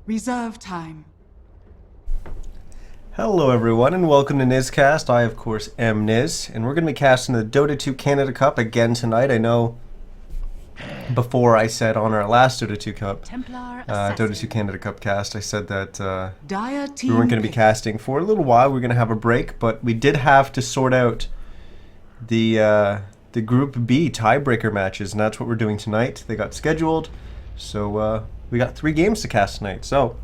Reserve time. Hello everyone and welcome to NizCast. I of course am Niz and we're going to be casting the Dota 2 Canada Cup again tonight. I know before I said on our last Dota 2 Cup, Dota 2 Canada Cup cast, I said that we weren't going to be casting for a little while. We're going to have a break, but we did have to sort out the Group B tiebreaker matches, and that's what we're doing tonight. They got scheduled, so we got 3 games to cast tonight. So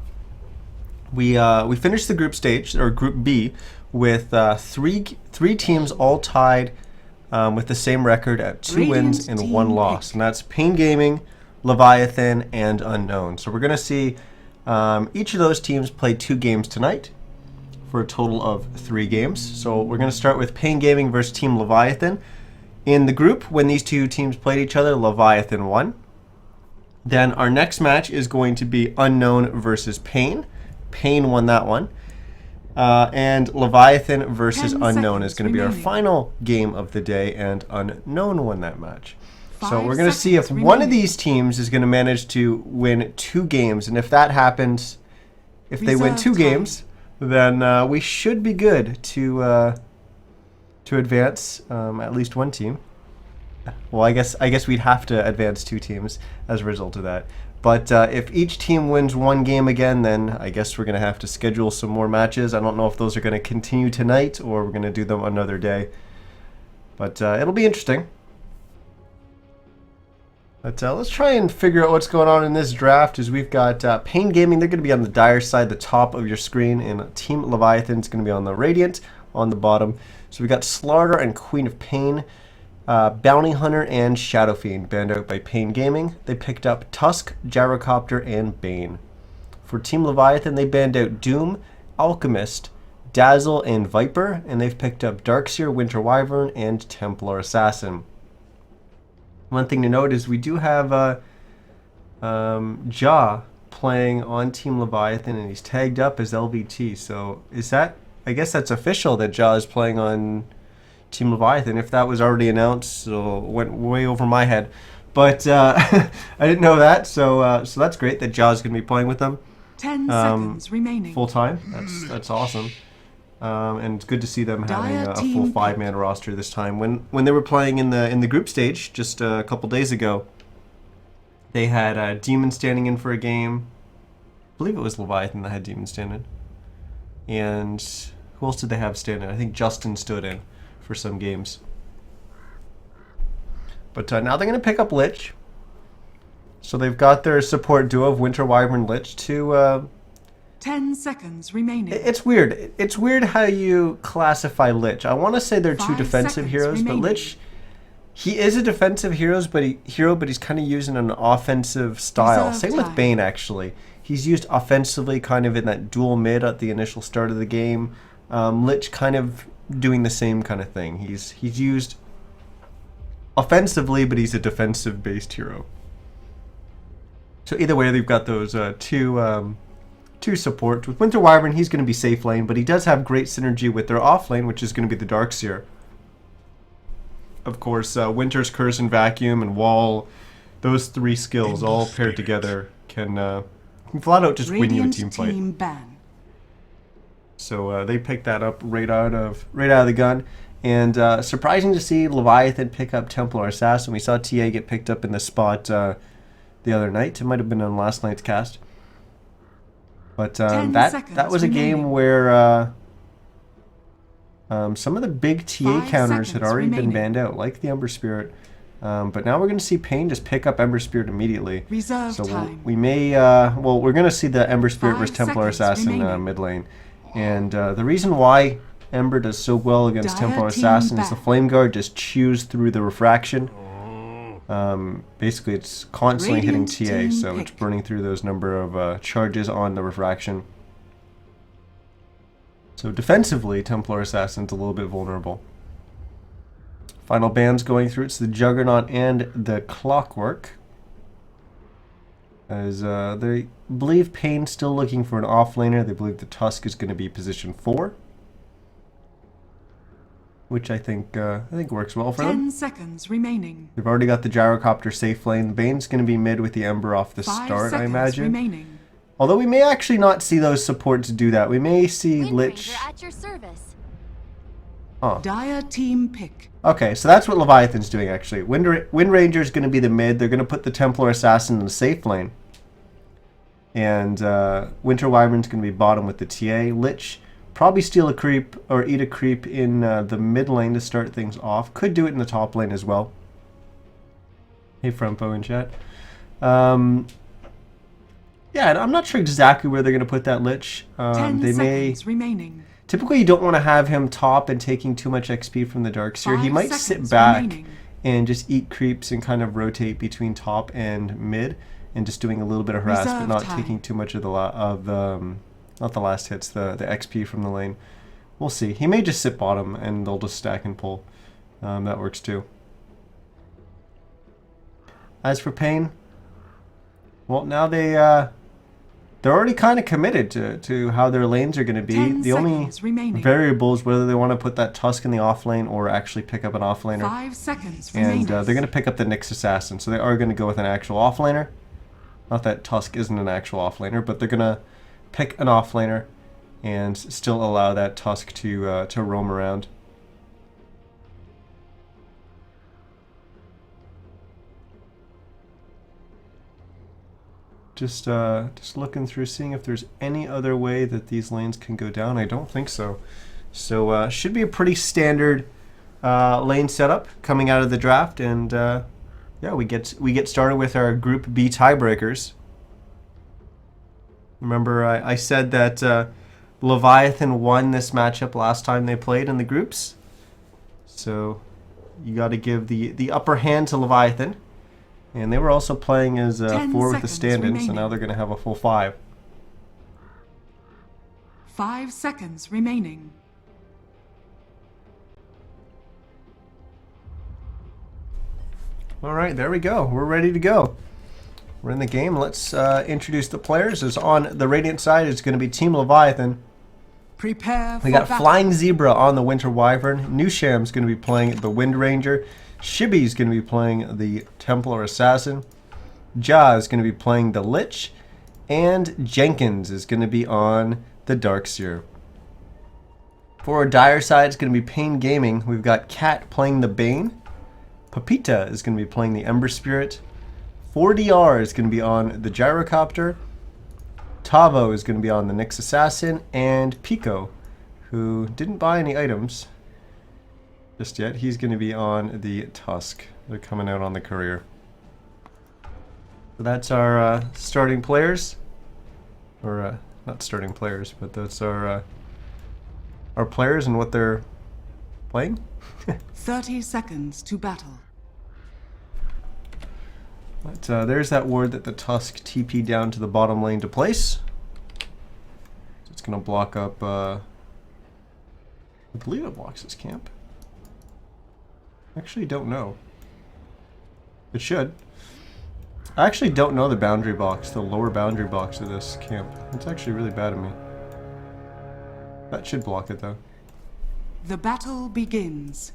we finished the group stage, or Group B, with three teams all tied with the same record at 2 wins and 1 loss. And that's paiN Gaming, Leviathan, and Unknown. So we're going to see each of those teams play 2 games tonight for a total of 3 games. So we're going to start with paiN Gaming versus Team Leviathan. In the group, when these 2 teams played each other, Leviathan won. Then our next match is going to be Unknown versus paiN. paiN won that one. And Leviathan versus Unknown is going to be our final game of the day, and Unknown won that match. So we're going to see if one of these teams is going to manage to win 2 games, and if that happens, if they win 2 games, then we should be good to advance at least one team. Well, I guess we'd have to advance 2 teams as a result of that. But if each team wins 1 game again, then I guess we're going to have to schedule some more matches. I don't know if those are going to continue tonight or we're going to do them another day. But it'll be interesting. But let's try and figure out what's going on in this draft. As we've got paiN Gaming, they're going to be on the dire side, the top of your screen, and Team Leviathan is going to be on the Radiant on the bottom. So we got Slardar and Queen of paiN. Bounty Hunter and Shadow Fiend banned out by paiN Gaming. They picked up Tusk, Gyrocopter, and Bane. For Team Leviathan, they banned out Doom, Alchemist, Dazzle, and Viper, and they've picked up Darkseer, Winter Wyvern, and Templar Assassin. One thing to note is we do have Ja playing on Team Leviathan, and he's tagged up as LVT. So is that? I guess that's official that Ja is playing on Team Leviathan. If that was already announced, so it went way over my head. But I didn't know that, so that's great that Ja's going to be playing with them. 10 seconds remaining. Full time. That's awesome. And it's good to see them having a full 5-man roster this time. When they were playing in the group stage just a couple days ago, they had Demon standing in for a game. I believe it was Leviathan that had Demon standing. And who else did they have stand in? I think Justin stood in for some games. But now they're going to pick up Lich. So they've got their support duo of Winter Wyvern Lich to 10 seconds remaining. It's weird. It's weird how you classify Lich. I want to say they're 2 defensive heroes, remaining. but Lich, he is a defensive hero, but he's kind of using an offensive style. Same with Bane, actually. He's used offensively, kind of in that dual mid at the initial start of the game. Lich kind of doing the same kind of thing. He's used offensively, but he's a defensive-based hero. So either way, they've got those two support. With Winter Wyvern, he's going to be safe lane, but he does have great synergy with their off lane, which is going to be the Darkseer. Of course, Winter's Curse and Vacuum and Wall, those 3 skills all paired together can flat out just win you a team fight. So they picked that up right out of the gun. And surprising to see Leviathan pick up Templar Assassin. We saw TA get picked up in the spot the other night. It might have been on last night's cast. But that was a game where some of the big TA counters had already been banned out, like the Ember Spirit. But now we're going to see paiN just pick up Ember Spirit immediately. We may, we're going to see the Ember Spirit versus Templar Assassin mid lane. And the reason why Ember does so well against Templar Assassin is the Flame Guard just chews through the refraction. Basically, it's constantly hitting TA, so it's burning through those number of charges on the refraction. So defensively, Templar Assassin's a little bit vulnerable. Final bans going through. It's the Juggernaut and the Clockwork. As they believe paiN's still looking for an offlaner. They believe the Tusk is going to be position 4. Which I think works well for them. 10 seconds remaining. They've already got the Gyrocopter safe lane. Bane's going to be mid with the Ember off the start, I imagine. Although we may actually not see those supports do that. We may see Wind Lich. Ranger at your service. Huh. Dire team pick. Okay, so that's what Leviathan's doing actually. Wind Ranger is going to be the mid. They're going to put the Templar Assassin in the safe lane. And Winter Wyvern's going to be bottom with the TA. Lich probably steal a creep or eat a creep in the mid lane to start things off. Could do it in the top lane as well. Hey, Frumpo in chat. Yeah, I'm not sure exactly where they're going to put that Lich. 10 they seconds remaining. Typically, you don't want to have him top and taking too much XP from the Darkseer. He 5 might sit seconds back remaining. and just eat creeps and kind of rotate between top and mid, and just doing a little bit of harass, but Reserve not time. taking too much of the not the last hits, the XP from the lane. We'll see. He may just sit bottom and they'll just stack and pull. That works too. As for paiN, well, now they're already kind of committed to how their lanes are going to be. 10 The only seconds remaining. variable is whether they want to put that Tusk in the off lane or actually pick up an off laner. 5 seconds And remaining. they're going to pick up the Nyx Assassin, so they are going to go with an actual off laner. Not that Tusk isn't an actual off laner, but they're going to pick an off laner and still allow that Tusk to roam around. Just looking through, seeing if there's any other way that these lanes can go down. I don't think so. So should be a pretty standard lane setup coming out of the draft, and yeah, we get started with our Group B tiebreakers. Remember, I said that Leviathan won this matchup last time they played in the groups, so you got to give the upper hand to Leviathan. And they were also playing as 10 4 with the seconds stand-in, so remaining. now they're going to have a full 5. 5 seconds remaining. All right, there we go. We're ready to go. We're in the game. Let's introduce the players. As on the Radiant side, it's going to be Team Leviathan. Prepare for We got battle. Flying Zebra on the Winter Wyvern. Nusham's going to be playing the Wind Ranger. Shibby's going to be playing the Templar Assassin. Ja is going to be playing the Lich. And Jenkins is going to be on the Darkseer. For our Dire side, it's going to be paiN Gaming. We've got Cat playing the Bane. Pepita is going to be playing the Ember Spirit. 4DR is going to be on the Gyrocopter. Tavo is going to be on the Nyx Assassin. And Pico, who didn't buy any items just yet, he's going to be on the Tusk. They're coming out on the Courier. So that's our starting players. Or not starting players, but that's our players and what they're playing. 30 seconds to battle. But there's that ward that the Tusk TP down to the bottom lane to place. So it's going to block up, I believe it blocks his camp. Actually don't know. It should. I actually don't know the boundary box, the lower boundary box of this camp. It's actually really bad of me. That should block it though. The battle begins.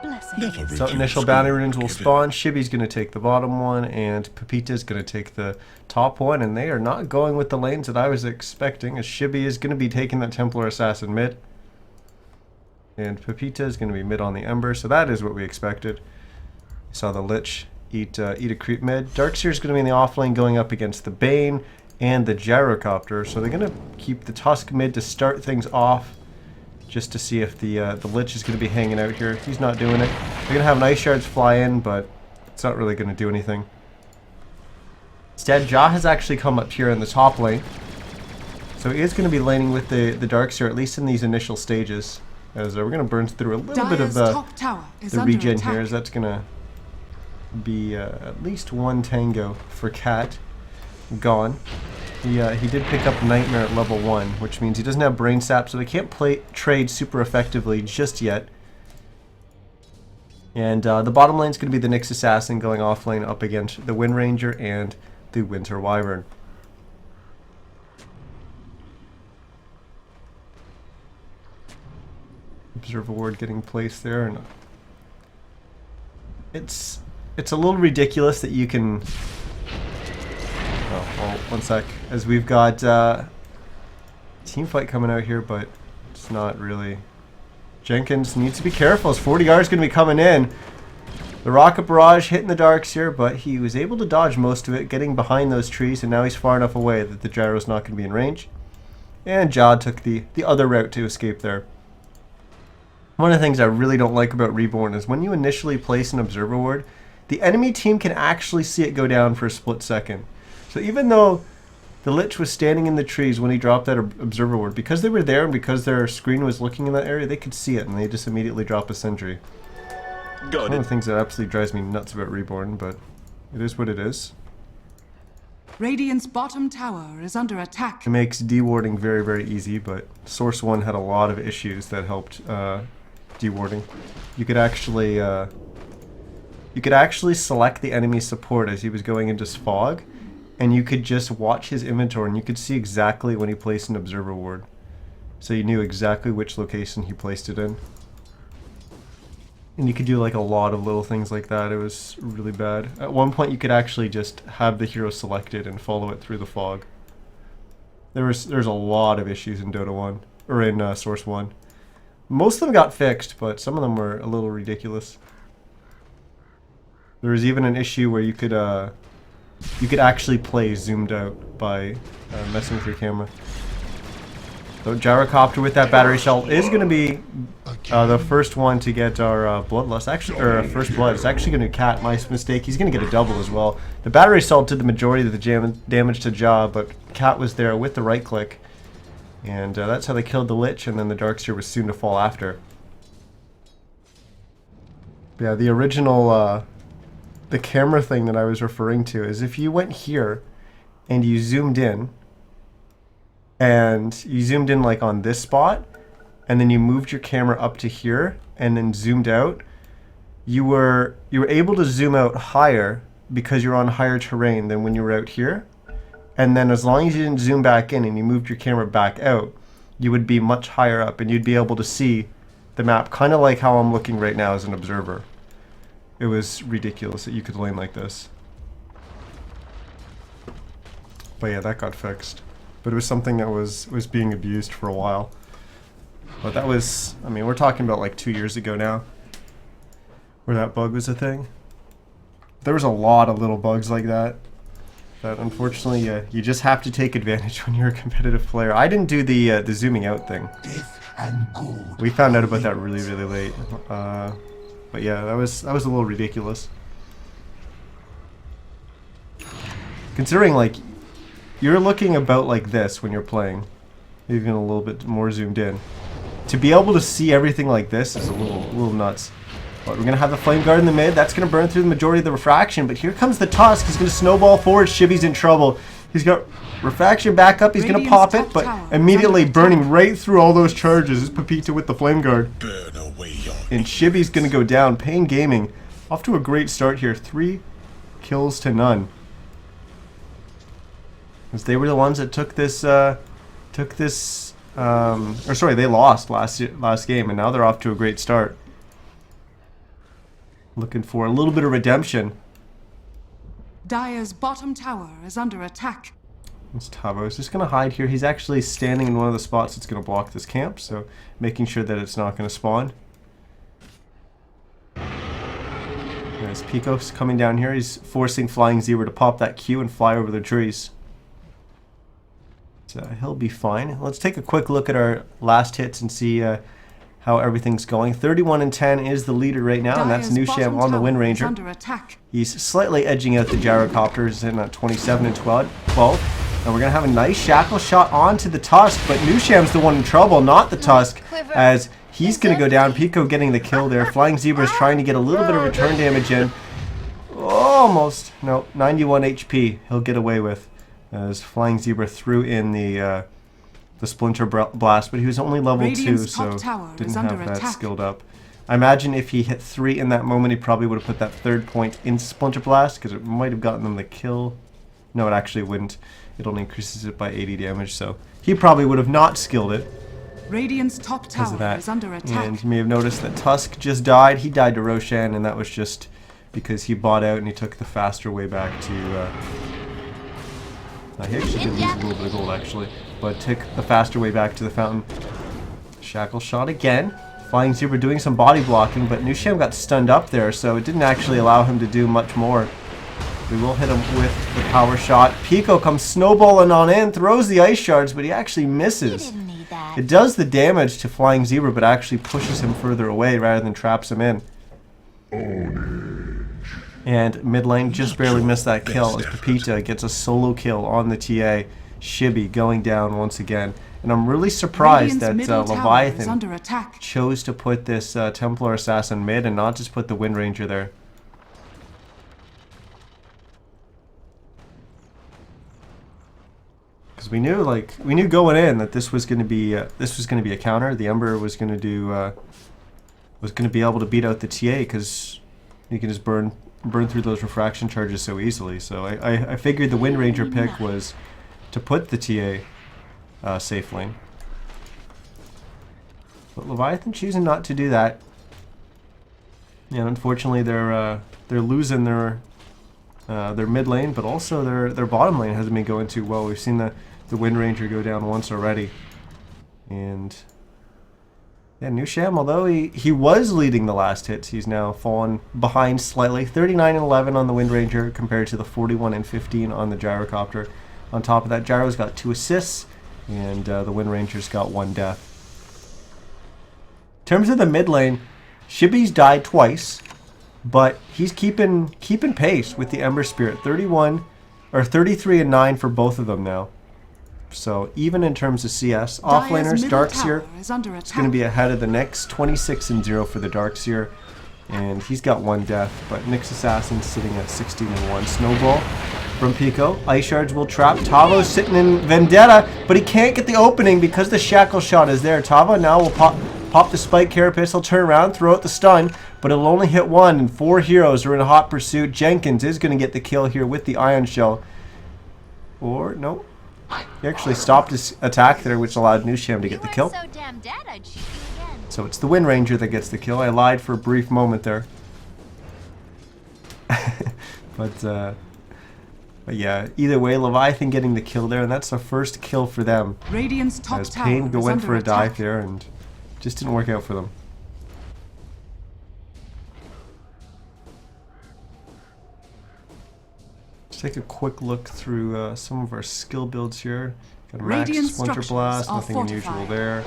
Blessings. So initial bounty runes will spawn. Shibby's going to take the bottom one, and Pepita's going to take the top one, and they are not going with the lanes that I was expecting, as Shibby is going to be taking that Templar Assassin mid. And Pepita is going to be mid on the Ember, so that is what we expected. Saw the Lich eat a creep mid. Darkseer is going to be in the off lane going up against the Bane and the Gyrocopter, so they're going to keep the Tusk mid to start things off, just to see if the Lich is going to be hanging out here. He's not doing it. They're going to have Ice Shards fly in, but it's not really going to do anything. Instead, Ja has actually come up here in the top lane, so he is going to be laning with the Darkseer, at least in these initial stages. As we're going to burn through a little bit of Dire's top tower is the under regen attack. here, as that's going to be at least one tango for Cat gone. He did pick up Nightmare at level 1, which means he doesn't have Brain Sap, so they can't trade super effectively just yet. And the bottom lane is going to be the Nyx Assassin going off lane up against the Wind Ranger and the Winter Wyvern. Observer ward getting placed there, and it's a little ridiculous that you can Oh, well, one sec. As we've got team fight coming out here, but it's not really. Jenkins needs to be careful. His 40R is going to be coming in. The rocket barrage hitting the darks here, but he was able to dodge most of it, getting behind those trees, and now he's far enough away that the gyro's not going to be in range. And Jod took the other route to escape there. One of the things I really don't like about Reborn is when you initially place an observer ward, the enemy team can actually see it go down for a split second. So even though the Lich was standing in the trees when he dropped that observer ward, because they were there and because their screen was looking in that area, they could see it and they just immediately drop a sentry. One of the things that absolutely drives me nuts about Reborn, but it is what it is. Radiant's bottom tower is under attack. It makes dewarding very, very easy, but Source 1 had a lot of issues that helped dewarding. You could actually select the enemy's support as he was going into fog, and you could just watch his inventory and you could see exactly when he placed an observer ward. So you knew exactly which location he placed it in. And you could do like a lot of little things like that. It was really bad. At one point you could actually just have the hero selected and follow it through the fog. There's a lot of issues in Dota 1, or in Source 1. Most of them got fixed, but some of them were a little ridiculous. There was even an issue where you could actually play zoomed out by messing with your camera. So Gyrocopter with that battery shell is going to be the first one to get our Bloodlust, actually, or first blood. It's actually going to be Cat, my mistake. He's going to get a double as well. The battery cell did the majority of the damage to Jaw, but Cat was there with the right click. And that's how they killed the Lich, and then the Darkseer was soon to fall after. Yeah, the original, the camera thing that I was referring to is if you went here and you zoomed in, and you zoomed in like on this spot, and then you moved your camera up to here and then zoomed out, you were able to zoom out higher because you're on higher terrain than when you were out here. And then as long as you didn't zoom back in and you moved your camera back out, you would be much higher up and you'd be able to see the map, kind of like how I'm looking right now as an observer. It was ridiculous that you could lane like this. But yeah, that got fixed. But it was something that was being abused for a while. But that was, I mean, we're talking about like 2 years ago now, where that bug was a thing. There was a lot of little bugs like that, that unfortunately you just have to take advantage when you're a competitive player. I didn't do the zooming out thing. We found out about that really, really late. But yeah, that was a little ridiculous. Considering like, you're looking about like this when you're playing, even a little bit more zoomed in. To be able to see everything like this is a little nuts. But we're going to have the Flame Guard in the mid. That's going to burn through the majority of the refraction. But here comes the Tusk. He's going to snowball forward. Shibby's in trouble. He's got refraction back up. He's going to pop it, but immediately burning right through all those charges is Pepita with the Flame Guard. And Shibby's going to go down. paiN Gaming off to a great start here. 3 kills to none. As they were the ones that took this, or sorry, they lost last game, and now they're off to a great start. Looking for a little bit of redemption. Dire's bottom tower is under attack. It's Tavo. He's just going to hide here. He's actually standing in one of the spots that's going to block this camp, so making sure that it's not going to spawn. There's Pico's coming down here. He's forcing Flying Zebra to pop that Q and fly over the trees. So he'll be fine. Let's take a quick look at our last hits and see how everything's going. 31-10 is the leader right now, and that's NewSham on the Wind Ranger. He's slightly edging out the Gyrocopters in 27-12. And we're going to have a nice shackle shot onto the Tusk, but NewSham's the one in trouble, not the Tusk, as he's going to go down. Pico getting the kill there. Flying Zebra is trying to get a little bit of return damage in. Almost. No, 91 HP he'll get away with, as Flying Zebra threw in the Splinter Blast, but he was only level 2, so didn't have that skilled up. I imagine if he hit 3 in that moment, he probably would have put that 3rd point into Splinter Blast, because it might have gotten them the kill. No, it actually wouldn't. It only increases it by 80 damage, so he probably would have not skilled it. Radiant's top tower is under attack. And you may have noticed that Tusk just died. He died to Roshan, and that was just because he bought out and he took the faster way back to He actually did lose a little bit of gold, actually, but took the faster way back to the fountain. Shackle shot again. Flying Zebra doing some body blocking, but NizCast got stunned up there, so it didn't actually allow him to do much more. We will hit him with the power shot. Pico comes snowballing on in, throws the ice shards, but he actually misses. It does the damage to Flying Zebra, but actually pushes him further away rather than traps him in. And mid lane just barely missed that kill as Pepita gets a solo kill on the TA. Shibby going down once again. And I'm really surprised that Leviathan chose to put this Templar Assassin mid and not just put the Wind Ranger there. Because we knew going in that this was going to be a counter. The Ember was going to do be able to beat out the TA because you can just burn through those refraction charges so easily. So I figured the Wind Ranger pick was to put the TA safe lane. But Leviathan choosing not to do that. And unfortunately they're losing their mid lane, but also their bottom lane hasn't been going too well. We've seen the Wind Ranger go down once already. And yeah, NizCast, although he was leading the last hits, he's now fallen behind slightly. 39-11 on the Wind Ranger compared to the 41-15 on the Gyrocopter. On top of that, Gyro's got 2 assists, and the Wind Ranger's got 1 death. In terms of the mid lane, Shibby's died twice, but he's keeping pace with the Ember Spirit. 33-9 for both of them now. So even in terms of CS, offlaners, Darkseer is going to be ahead of the Nyx. 26-0 for the Darkseer, and he's got 1 death. But Nyx Assassin's sitting at 16-1. Snowball from Pico. Ice Shards will trap. Tavo's sitting in Vendetta, but he can't get the opening because the Shackle shot is there. Tavo now will pop the Spike Carapace. He'll turn around, throw out the stun, but it'll only hit 1, and 4 heroes are in a hot pursuit. Jenkins is going to get the kill here with the Ion Shell. Or, no. He actually stopped his attack there, which allowed NizCast to get the kill. So it's the Wind Ranger that gets the kill. I lied for a brief moment there. But yeah, either way, Leviathan getting the kill there, and that's the first kill for them. Radiant's top as tower paiN is went under for a attack. dive there, and just didn't work out for them. Let's take a quick look through some of our skill builds here. Got a max Splinter Blast, nothing unusual there.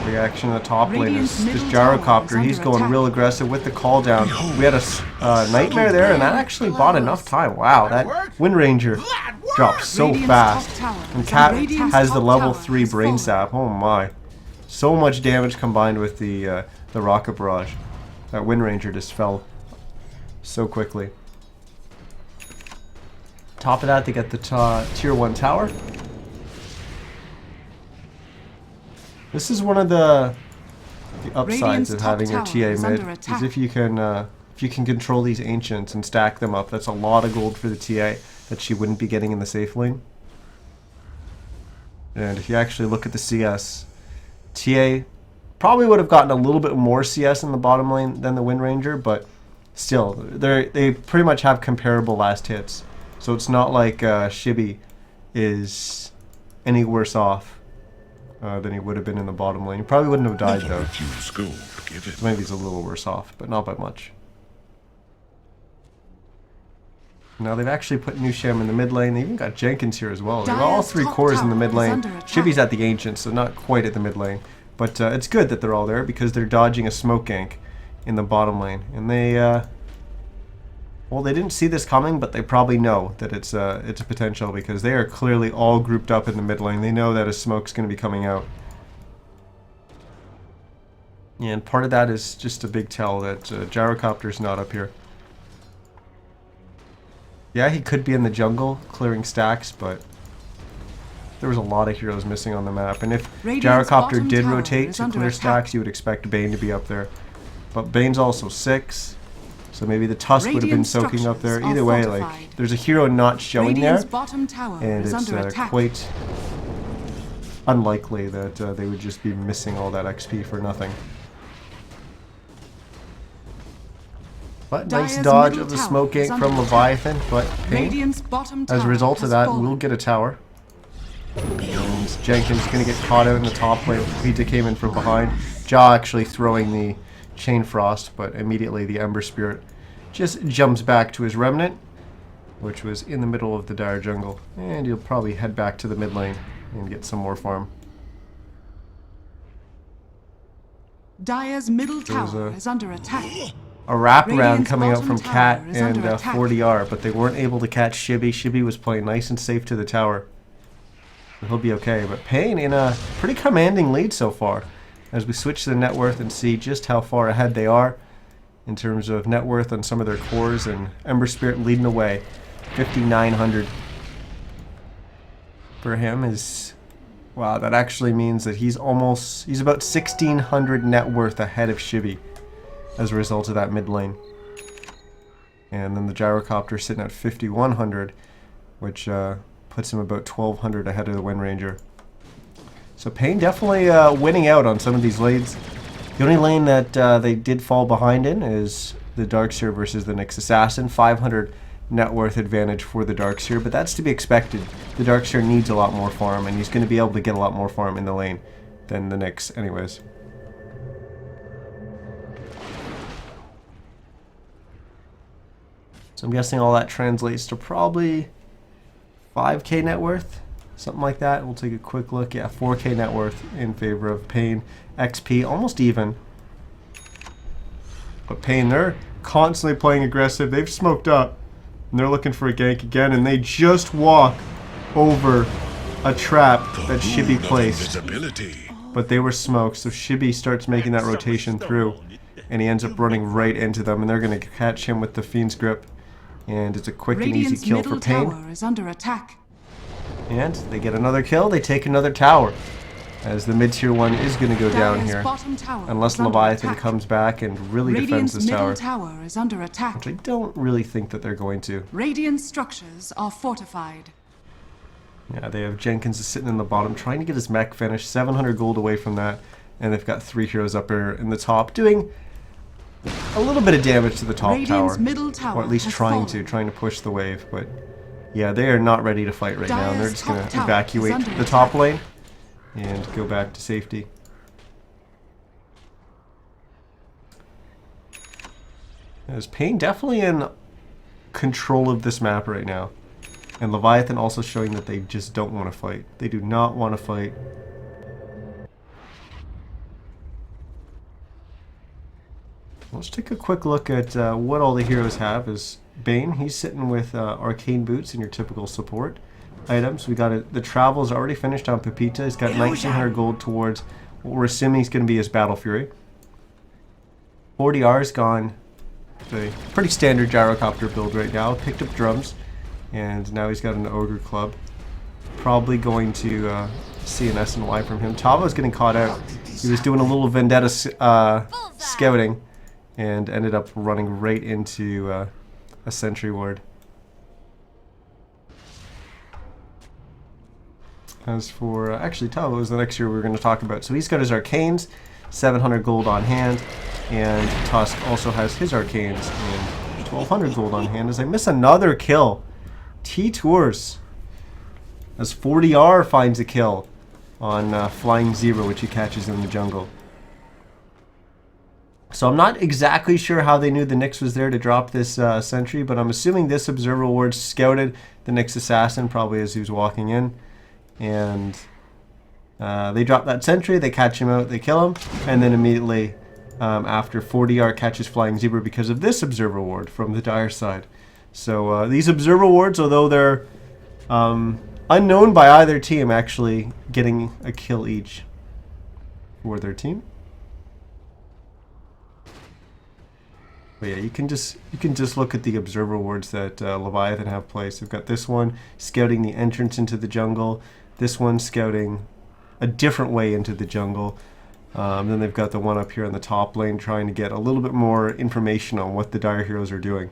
Reaction to the top lane is this Gyrocopter. He's going real aggressive with the call down. We had a Nightmare there, and that actually bought enough time. Wow, that Wind Ranger dropped so fast. And Cat has the level 3 Brain Sap. Oh my. So much damage combined with the Rocket Barrage. That Wind Ranger just fell so quickly. Top of that, they get the tier 1 tower. This is one of the upsides of having your TA mid, is if you can control these ancients and stack them up. That's a lot of gold for the TA that she wouldn't be getting in the safe lane. And if you actually look at the CS, TA probably would have gotten a little bit more CS in the bottom lane than the Wind Ranger, but still, they pretty much have comparable last hits. So it's not like Shibby is any worse off than he would have been in the bottom lane. He probably wouldn't have died though. So maybe he's a little worse off, but not by much. Now they've actually put NizCast in the mid lane. They even got Jenkins here as well. They've got all 3 cores in the mid lane. Shibby's at the Ancient, so not quite at the mid lane. But it's good that they're all there because they're dodging a smoke gank in the bottom lane. And they... well, they didn't see this coming, but they probably know that it's a potential because they are clearly all grouped up in the mid lane. They know that a smoke's going to be coming out. Yeah, and part of that is just a big tell that Gyrocopter's not up here. Yeah, he could be in the jungle clearing stacks, but there was a lot of heroes missing on the map. And if Gyrocopter did rotate to clear stacks, you would expect paiN to be up there. But paiN's also 6. So maybe the Tusk would have been soaking up there. Either way, like, there's a hero not showing there, and it's quite unlikely that they would just be missing all that XP for nothing. But nice Dire's dodge middle of the tower smoke is gank under from attack. Leviathan, but paiN, Radiant's bottom tower as a result of has that, fallen. will get a tower. And Jenkins going to get caught out in the top lane. Pepita came in from behind. Jaw actually throwing the Chain Frost, but immediately the Ember Spirit just jumps back to his Remnant, which was in the middle of the Dire jungle. And he'll probably head back to the mid lane and get some more farm. Dire's middle There's tower is under attack. A wraparound Radiant's coming out bottom from tower Cat is and under attack. 40R, but they weren't able to catch Shibby. Shibby was playing nice and safe to the tower. He'll be okay, but paiN in a pretty commanding lead so far as we switch to the net worth and see just how far ahead they are in terms of net worth on some of their cores, and Ember Spirit leading the way. 5,900 for him is, wow, that actually means that he's about 1,600 net worth ahead of Shibby as a result of that mid lane. And then the Gyrocopter sitting at 5,100, which puts him about 1,200 ahead of the Wind Ranger. So paiN definitely winning out on some of these lanes. The only lane that they did fall behind in is the Darkseer versus the Nyx Assassin. 500 net worth advantage for the Darkseer, but that's to be expected. The Darkseer needs a lot more farm, and he's going to be able to get a lot more farm in the lane than the Nyx anyways. So I'm guessing all that translates to probably 5k net worth, something like that. We'll take a quick look. Yeah, 4k net worth in favor of paiN. XP almost even. But paiN, they're constantly playing aggressive. They've smoked up, and they're looking for a gank again, and they just walk over a trap that Shibby placed. But they were smoked, so Shibby starts making that rotation through, and he ends up running right into them, and they're going to catch him with the Fiend's Grip. And it's a quick and easy kill for paiN. Tower is under attack. And they get another kill, they take another tower, as the mid-tier one is going to go down Dire's here. bottom tower Unless is under Leviathan attack. comes back and really defends Radiant's this middle tower. tower is under attack. Which I don't really think that they're going to. Radiant structures are fortified. Yeah, they have Jenkins sitting in the bottom, trying to get his mech finished. 700 gold away from that. And they've got 3 heroes up there in the top, doing a little bit of damage to the top Radiant's tower. middle tower Or at least has trying fallen. to push the wave. But yeah, they are not ready to fight right now. And they're Dire's just going top to tower is evacuate under the top attack. lane and go back to safety. As paiN definitely in control of this map right now. And Leviathan also showing that they just don't want to fight. They do not want to fight. Let's take a quick look at what all the heroes have. Is Bane, he's sitting with Arcane Boots in your typical support items. We got the Travel's already finished on Pepita. He's got 1,900 gold towards what we're assuming is going to be his Battle Fury. 40R's gone. The pretty standard Gyrocopter build right now. Picked up drums, and now he's got an Ogre Club. Probably going to see an S&Y from him. Tavo's getting caught out. He was doing a little Vendetta scouting, and ended up running right into a Sentry Ward. As for, actually Tavo is the next year we're going to talk about. So he's got his Arcanes, 700 gold on hand, and Tusk also has his Arcanes and 1,200 gold on hand. As I miss another kill. T-Tours, as 40R finds a kill on Flying Zebra, which he catches in the jungle. So I'm not exactly sure how they knew the Nyx was there to drop this sentry, but I'm assuming this Observer Ward scouted the Nyx Assassin probably as he was walking in. And they drop that sentry, they catch him out, they kill him, and then immediately after 40R catches Flying Zebra because of this Observer Ward from the Dire side. So these Observer Wards, although they're unknown by either team, actually getting a kill each for their team. But yeah, you can just look at the Observer Wards that Leviathan have placed. They've got this one scouting the entrance into the jungle. This one scouting a different way into the jungle. Then they've got the one up here in the top lane trying to get a little bit more information on what the Dire heroes are doing.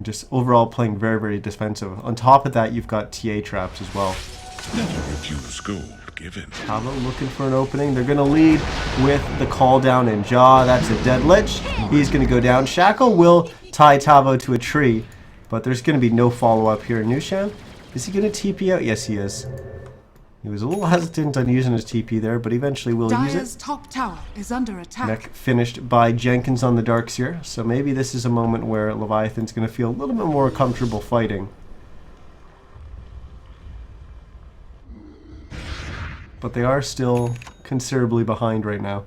Just overall playing very, very defensive. On top of that, you've got TA traps as well. Never refuse gold. Forgiven. Tavo looking for an opening. They're going to lead with the call down in Jaw. That's a dead lich. He's going to go down. Shackle will tie Tavo to a tree, but there's going to be no follow-up here. Nushan, is he going to TP out? Yes, he is. He was a little hesitant on using his TP there, but eventually will use Dire's it. top tower is under attack. Mech finished by Jenkins on the Darkseer, so maybe this is a moment where Leviathan's going to feel a little bit more comfortable fighting. But they are still considerably behind right now.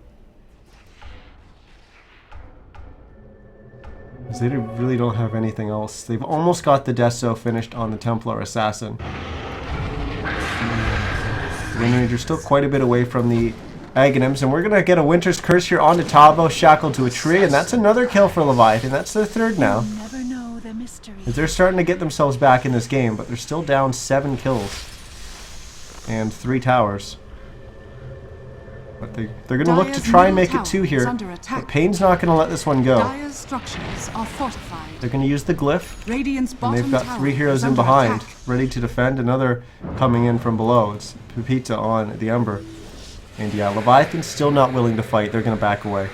Because they really don't have anything else. They've almost got the Deso finished on the Templar Assassin. The Wind Ranger's still quite a bit away from the Aghanims, and we're going to get a Winter's Curse here onto Tavo, shackled to a tree, and that's another kill for Leviathan. That's their third now. Never know the mystery. They're starting to get themselves back in this game, but they're still down 7 kills and 3 towers. But they're going to look to try and make it 2 here, but paiN's not going to let this one go. Dire's structures are fortified. They're going to use the glyph, Radiant's and bottom they've got tower 3 heroes is in under behind, attack. ready to defend. Another coming in from below. It's Pepita on the Ember. And yeah, Leviathan's still not willing to fight. They're going to back away.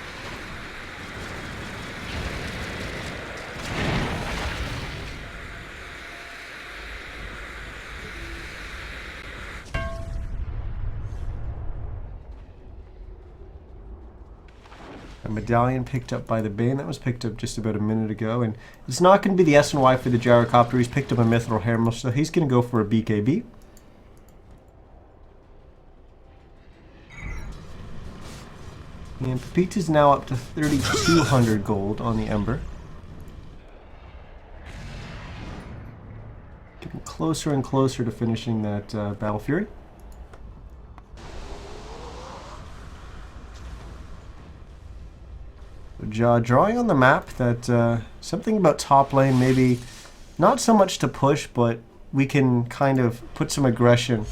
A medallion picked up by the paiN. That was picked up just about a minute ago. And it's not going to be the S&Y for the gyrocopter. He's picked up a Mithril Hammer, so he's going to go for a BKB. And Pepita's now up to 3,200 gold on the Ember. Getting closer and closer to finishing that Battle Fury. Drawing on the map that something about top lane, maybe not so much to push, but we can kind of put some aggression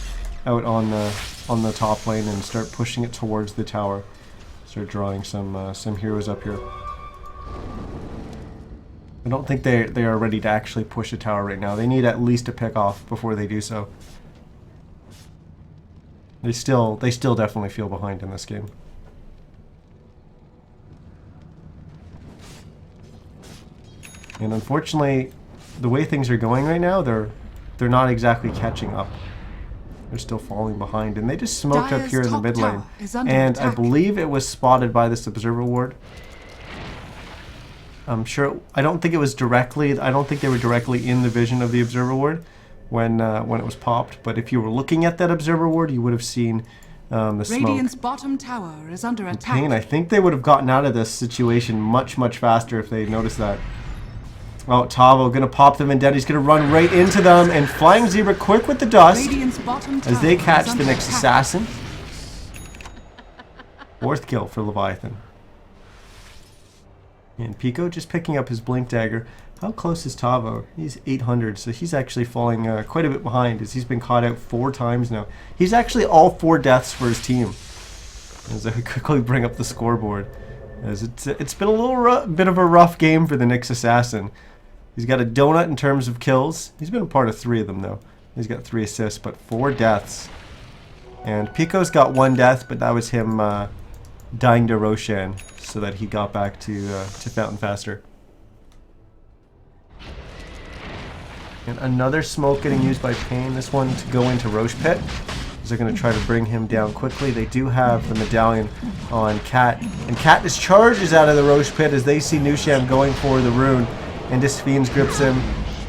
out on the top lane and start pushing it towards the tower. Start drawing some heroes up here. I don't think they are ready to actually push a tower right now. They need at least a pick off before they do so. They still definitely feel behind in this game. And unfortunately, the way things are going right now, they're not exactly catching up. They're still falling behind, and they just smoked up Dire's here in the top mid lane. tower is under And I attack. believe it was spotted by this observer ward. I'm sure. I don't think it was directly. I don't think they were directly in the vision of the observer ward when it was popped. But if you were looking at that observer ward, you would have seen the smoke. Radiant's bottom tower is under attack. paiN, I think they would have gotten out of this situation much faster if they noticed that. Oh, Tavo gonna pop them and dead. He's gonna run right into them, and Flying Zebra quick with the dust Radiant's bottom as they tower catch is the under next attack. assassin. 4th kill for Leviathan. And Pico just picking up his Blink Dagger. How close is Tavo? He's 800, so he's actually falling quite a bit behind as he's been caught out 4 times now. He's actually all 4 deaths for his team. As I quickly bring up the scoreboard. As it's been a little bit of a rough game for the Nyx Assassin. He's got a donut in terms of kills. He's been a part of 3 of them, though. He's got 3 assists, but 4 deaths. And Pico's got 1 death, but that was him dying to Roshan so that he got back to Fountain faster. And another smoke getting used by paiN. This one to go into Roche Pit. They're going to try to bring him down quickly. They do have the medallion on Cat. And Cat discharges out of the Roche Pit as they see Nushan going for the rune. And this Fiends grips him.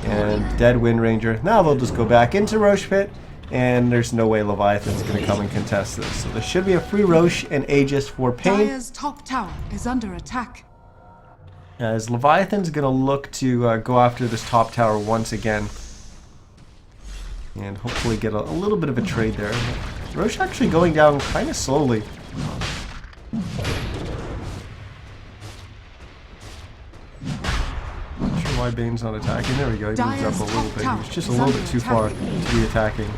And dead Wind Ranger. Now they'll just go back into Roche Pit. And there's no way Leviathan's going to come and contest this. So there should be a free Roche and Aegis for paiN. Dire's top tower is under attack. As Leviathan's going to look to go after this top tower once again. And hopefully get a little bit of a trade there. Roche actually going down kind of slowly. Not sure why Bane's not attacking. There we go. He moves up a little bit. He was just a little bit too far to be attacking.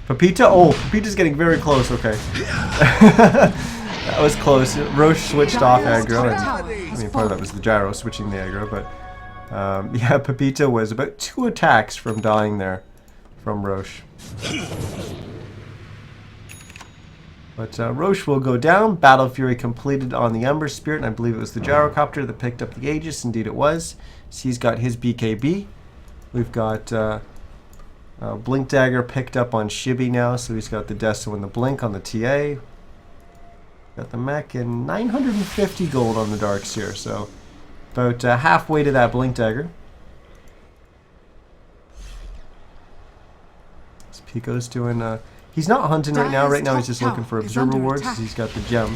But Pepita. Oh, Pepita's getting very close. Okay. That was close. Roche switched off aggro. And, I mean, part of that was the gyro switching the aggro. But yeah, Pepita was about 2 attacks from dying there from Roche. But Roche will go down. Battle Fury completed on the Ember Spirit, and I believe it was the Gyrocopter that picked up the Aegis. Indeed it was. So he's got his BKB. We've got Blink Dagger picked up on Shibi now, so he's got the Deso and the Blink on the TA. Got the mech and 950 gold on the Darkseer, so about halfway to that Blink Dagger. So Pico's doing... he's not hunting right now. Right now he's just looking for Observer Rewards because he's got the gem.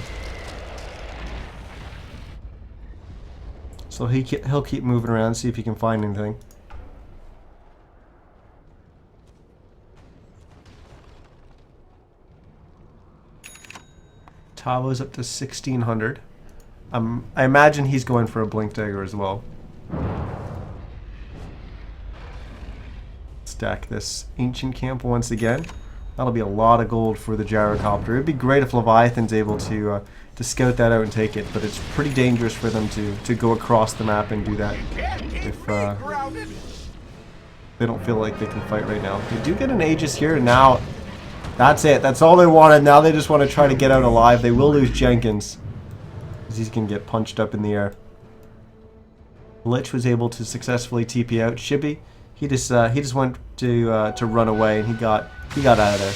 So he'll keep moving around, see if he can find anything. Tavo's up to 1600. I imagine he's going for a Blink Dagger as well. Stack this Ancient Camp once again. That'll be a lot of gold for the Gyrocopter. It'd be great if Leviathan's able to scout that out and take it, but it's pretty dangerous for them to go across the map and do that if they don't feel like they can fight right now. They do get an Aegis here, and now that's it. That's all they wanted. Now they just want to try to get out alive. They will lose Jenkins, because he's going to get punched up in the air. Lich was able to successfully TP out. Shibi, he just went to run away, and he got out of there.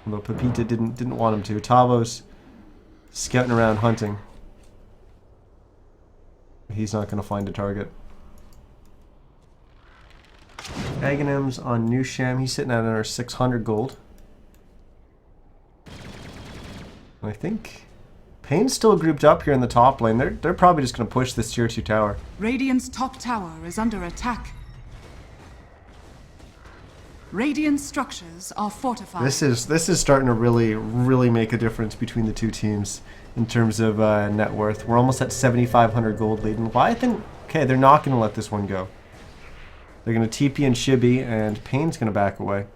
Although Pepita didn't want him to. Tavo's scouting around hunting. He's not going to find a target. Aghanim's on Nusham. He's sitting at under 600 gold. And I think paiN's still grouped up here in the top lane. They're probably just going to push this tier 2 tower. Radiant's top tower is under attack. Radiant structures are fortified. This is starting to really make a difference between the two teams in terms of net worth. We're almost at 7,500 gold lead. And Leviathan, okay, they're not going to let this one go. They're going to TP and Shibi, and paiN's going to back away.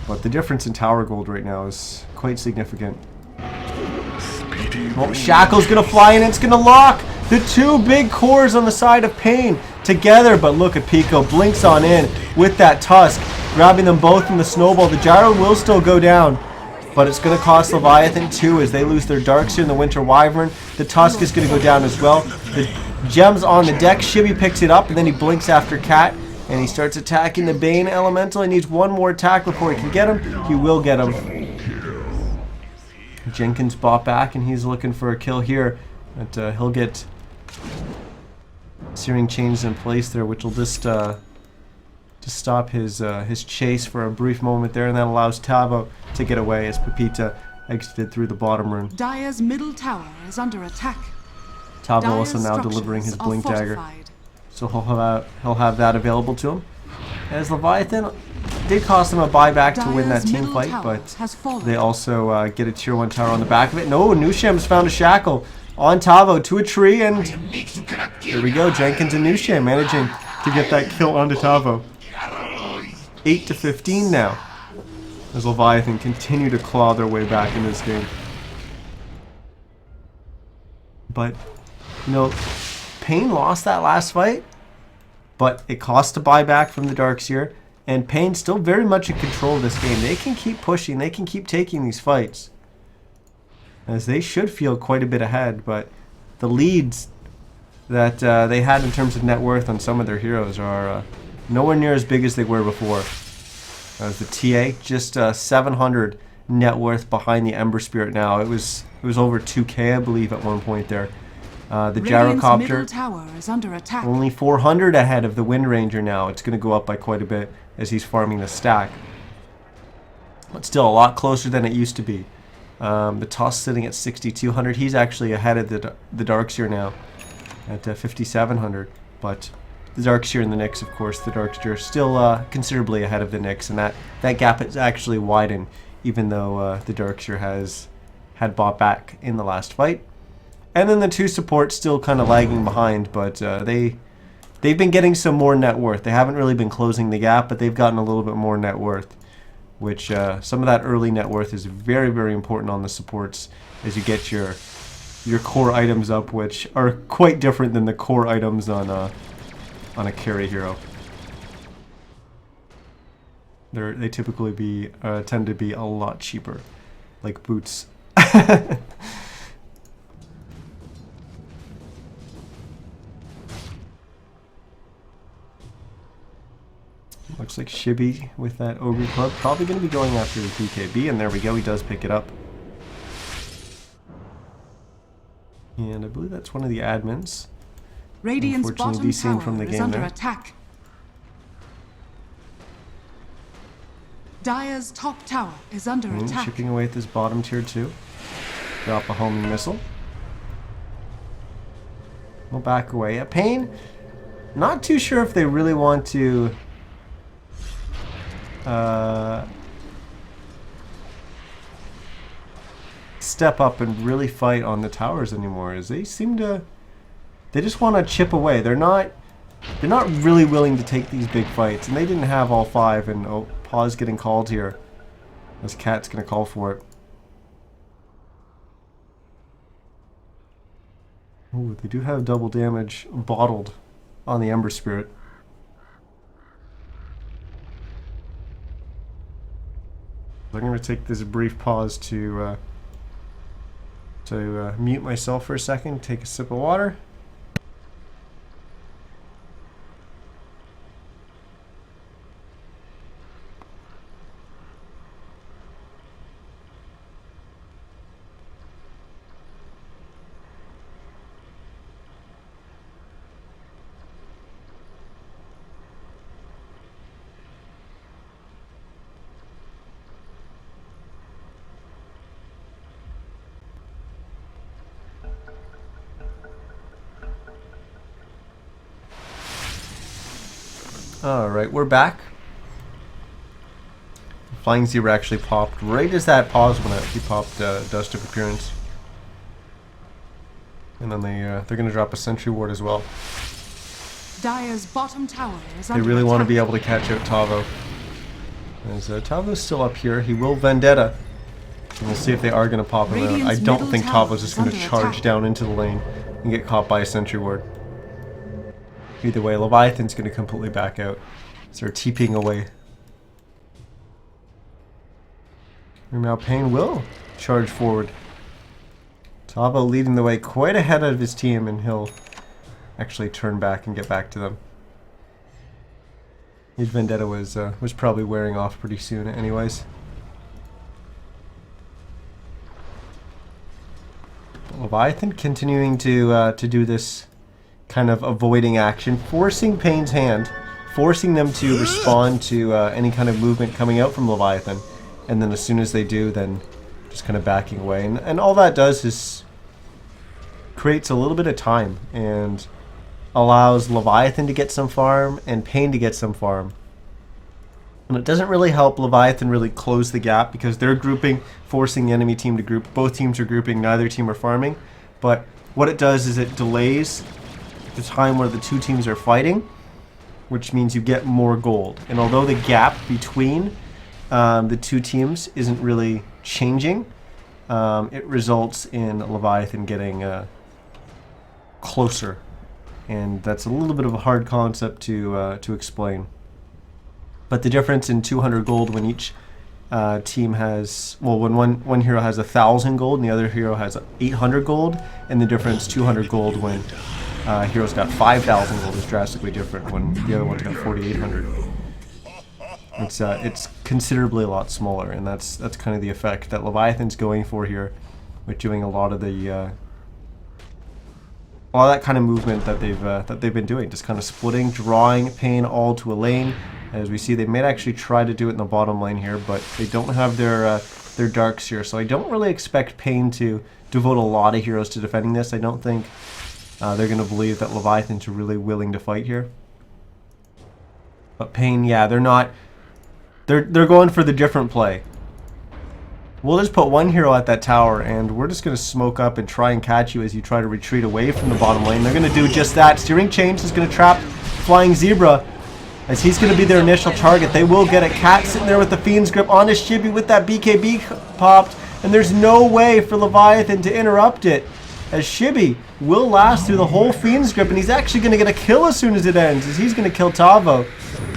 But the difference in tower gold right now is quite significant. Oh, Shackle's going to fly in, it's going to lock the two big cores on the side of paiN together. But look at Pico, blinks on in with that Tusk, grabbing them both in the snowball. The Gyro will still go down, but it's going to cost Leviathan 2 as they lose their Darkseer and the Winter Wyvern. The Tusk is going to go down as well. The Gem's on the deck. Shibi picks it up, and then he blinks after Cat, and he starts attacking the Bane Elemental. He needs one more attack before he can get him. He will get him. Jenkins bought back, and he's looking for a kill here. But he'll get Searing Chains in place there, which will just stop his chase for a brief moment there, and that allows Tavo to get away as Pepita exited through the bottom room. Dire's middle tower is under attack. Tavo Dire's also now structures delivering his are Blink Dagger, fortified. so he'll have that available to him. As Leviathan did cost them a buyback to win that Dire's team middle fight, tower but has fallen. they also get a tier 1 tower on the back of it. No, Nusham's found a shackle on Tavo to a tree, and there we go. Jenkins and Nusham managing to get that kill onto Tavo. 8-15 now, as Leviathan continue to claw their way back in this game. But, you know, paiN lost that last fight, but it cost a buyback from the Darkseer, and paiN still very much in control of this game. They can keep pushing, they can keep taking these fights, as they should feel quite a bit ahead, but the leads that they had in terms of net worth on some of their heroes are nowhere near as big as they were before. As the TA, just 700 net worth behind the Ember Spirit now. It was over 2k, I believe, at one point there. The Radiant's middle Gyrocopter tower is under attack. only 400 ahead of the Wind Ranger now. It's going to go up by quite a bit as he's farming the stack. But still a lot closer than it used to be. The Tusk sitting at 6,200. He's actually ahead of the Darkseer now at 5,700. But the Darkseer and the Nyx, of course, the Darkseer still considerably ahead of the Nyx, and that gap has actually widened, even though the Darkseer had bought back in the last fight. And then the two supports still kind of lagging behind, but they've been getting some more net worth. They haven't really been closing the gap, but they've gotten a little bit more net worth, which some of that early net worth is very, very important on the supports as you get your core items up, which are quite different than the core items on a carry hero. They typically tend to be a lot cheaper, like boots. Looks like Shibby with that Ogre Club probably going to be going after his BKB, and there we go, he does pick it up. And I believe that's one of the admins. Radiant's Unfortunately, bottom desync from tower the is game under there. attack. Dire's top tower is under attack. Chipping away at this bottom tier 2. Drop a homing missile. We'll back away. Yeah, paiN, not too sure if they really want to step up and really fight on the towers anymore, as they seem to, they just want to chip away. They're not really willing to take these big fights, and they didn't have all 5. And oh, pause getting called here. This cat's gonna call for it. Ooh, they do have double damage bottled on the Ember Spirit. I'm going to take this brief pause to mute myself for a second, take a sip of water. Alright, we're back. Flying Zebra actually popped right as that pause went out. He popped Dust of Appearance. And then they're going to drop a Sentry Ward as well. Dire's bottom tower is They under really attack. want to be able to catch out Tavo. As Tavo's still up here, he will Vendetta. And we'll see if they are going to pop him out. I Radiant's don't middle think tower Tavo's just is going to under charge attack. down into the lane and get caught by a Sentry Ward. Either way, Leviathan's going to completely back out. So they're TPing away. And now paiN will charge forward. Tavo leading the way quite ahead of his team, and he'll actually turn back and get back to them. His Vendetta was probably wearing off pretty soon anyways. Leviathan continuing to do this kind of avoiding action, forcing paiN's hand, forcing them to respond to any kind of movement coming out from Leviathan, and then as soon as they do, then just kind of backing away. And all that does is creates a little bit of time and allows Leviathan to get some farm and paiN to get some farm. And it doesn't really help Leviathan really close the gap because they're grouping, forcing the enemy team to group. Both teams are grouping, neither team are farming. But what it does is it delays the time where the two teams are fighting, which means you get more gold. And although the gap between the two teams isn't really changing, it results in Leviathan getting closer. And that's a little bit of a hard concept to explain. But the difference in 200 gold when each team has, well, when one hero has 1,000 gold and the other hero has 800 gold, and the difference 200 gold when hero's got 5,000 gold is drastically different when the other one's got 4,800. It's considerably a lot smaller, and that's kind of the effect that Leviathan's going for here, with doing a lot of the all that kind of movement that they've been doing, just kind of splitting, drawing paiN all to a lane. As we see, they may actually try to do it in the bottom lane here, but they don't have their darks here, so I don't really expect paiN to devote a lot of heroes to defending this. I don't think they're going to believe that Leviathan's really willing to fight here. But paiN, yeah, they're not. They're going for the different play. We'll just put one hero at that tower, and we're just going to smoke up and try and catch you as you try to retreat away from the bottom lane. They're going to do just that. Steering Change is going to trap Flying Zebra, as he's going to be their initial target. They will get it. Cat sitting there with the Fiend's Grip on his Shibby with that BKB popped, and there's no way for Leviathan to interrupt it, as Shibby will last through the whole Fiend's Grip, and he's actually going to get a kill as soon as it ends, as he's going to kill Tavo.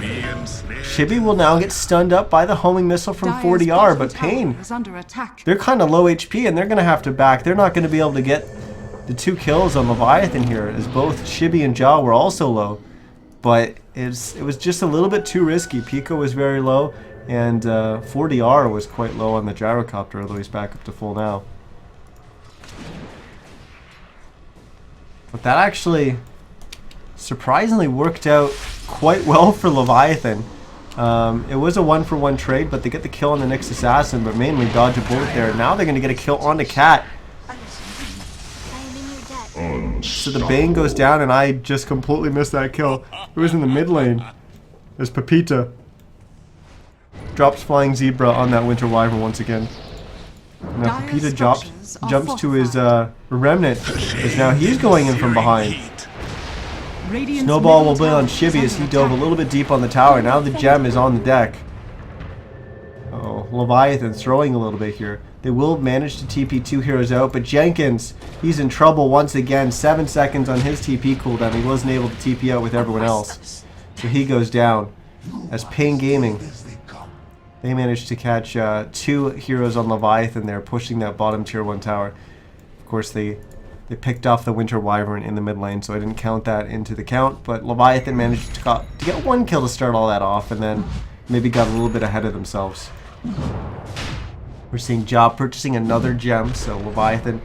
Shibby will now get stunned up by the homing missile from Dire's 40R, bottom but tower paiN, is under attack. they're kind of low HP and they're going to have to back. They're not going to be able to get the 2 kills on Leviathan here, as both Shibby and Jaw were also low. But it was just a little bit too risky. Pico was very low, and 40R was quite low on the gyrocopter, although he's back up to full now. But that actually surprisingly worked out quite well for Leviathan. It was a 1-for-1 trade, but they get the kill on the next assassin, but mainly dodge a bullet there. Now they're going to get a kill on the cat. I am in your debt. So the Bane goes down, and I just completely missed that kill. It was in the mid lane. As Pepita drops Flying Zebra on that Winter Wyvern once again. Now Dire's Pepita structures are jumps to his fortified. Remnant, as now he's going in from behind. Radiant's Snowball will middle be on tower Shibby is as he under dove a attack. little bit deep on the tower. Now the gem is on the deck. Oh, Leviathan throwing a little bit here. They will manage to TP 2 heroes out, but Jenkins, he's in trouble once again. 7 seconds on his TP cooldown. He wasn't able to TP out with everyone else. So he goes down. As paiN Gaming, they managed to catch 2 heroes on Leviathan there, pushing that bottom tier 1 tower. Of course, they picked off the Winter Wyvern in the mid lane, so I didn't count that into the count. But Leviathan managed to get 1 kill to start all that off, and then maybe got a little bit ahead of themselves. We're seeing Job purchasing another gem, so Leviathan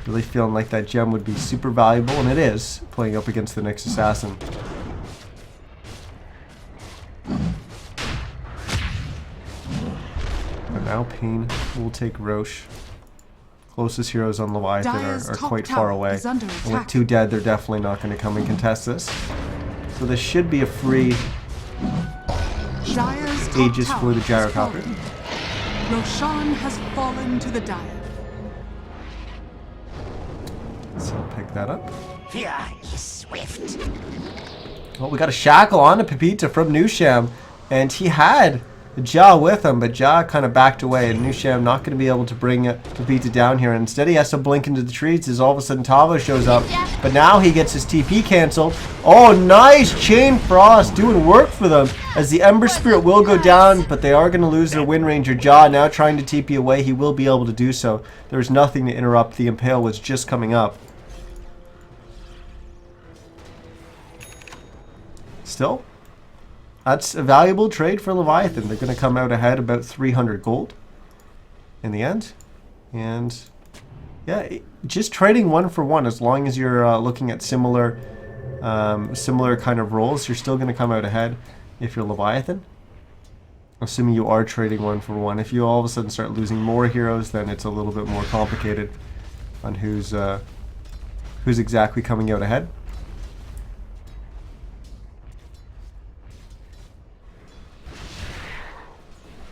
really feeling like that gem would be super valuable, and it is, playing up against the next assassin. But now paiN will take Roche. Closest heroes on Leviathan Dire's are top quite tower far away. is under And with attack. 2 dead, they're definitely not going to come and contest this. So this should be a free Dire's top Aegis tower for the has gyrocopter. fallen. Roshan has fallen to the Dire. So I'll pick that up. Fear is swift. Well, we got a shackle on to Pepita from Nusham, and he had Ja with him, but Ja kind of backed away, and Nusham not going to be able to bring Pepita down here. Instead, he has to blink into the trees as all of a sudden Tavo shows up, but now he gets his TP cancelled. Oh, nice Chain Frost doing work for them, as the Ember Spirit will go down, but they are going to lose their Wind Ranger. Ja now trying to TP away. He will be able to do so. There's nothing to interrupt. The Impale was just coming up. Still, that's a valuable trade for Leviathan. They're going to come out ahead about 300 gold in the end. And yeah, just trading 1-for-1, as long as you're looking at similar kind of roles, you're still going to come out ahead if you're Leviathan. Assuming you are trading 1-for-1. If you all of a sudden start losing more heroes, then it's a little bit more complicated on who's exactly coming out ahead.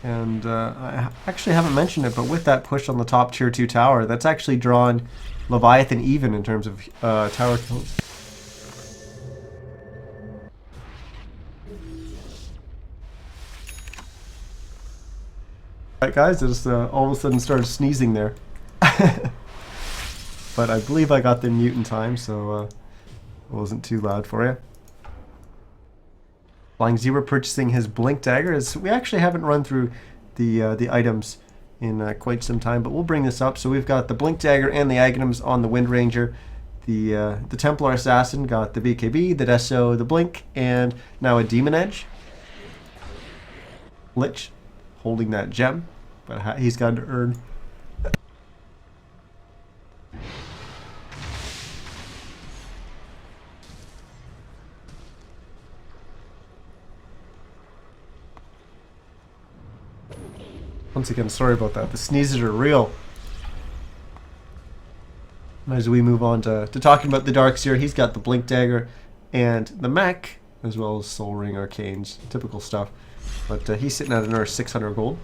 And I actually haven't mentioned it, but with that push on the top tier 2 tower, that's actually drawn Leviathan even in terms of tower kills. Alright guys, I just all of a sudden started sneezing there. But I believe I got the mute in time, so it wasn't too loud for you. Flying Zebra purchasing his Blink Dagger. As we actually haven't run through the items in quite some time, but we'll bring this up. So we've got the Blink Dagger and the items on the Wind Ranger. The Templar Assassin got the BKB, the Deso, the Blink, and now a Demon Edge. Lich holding that gem, but he's got to earn. Once again, sorry about that. The sneezes are real. As we move on to talking about the Darkseer, he's got the Blink Dagger and the mech, as well as Soul Ring Arcanes. Typical stuff. But he's sitting at another 600 gold.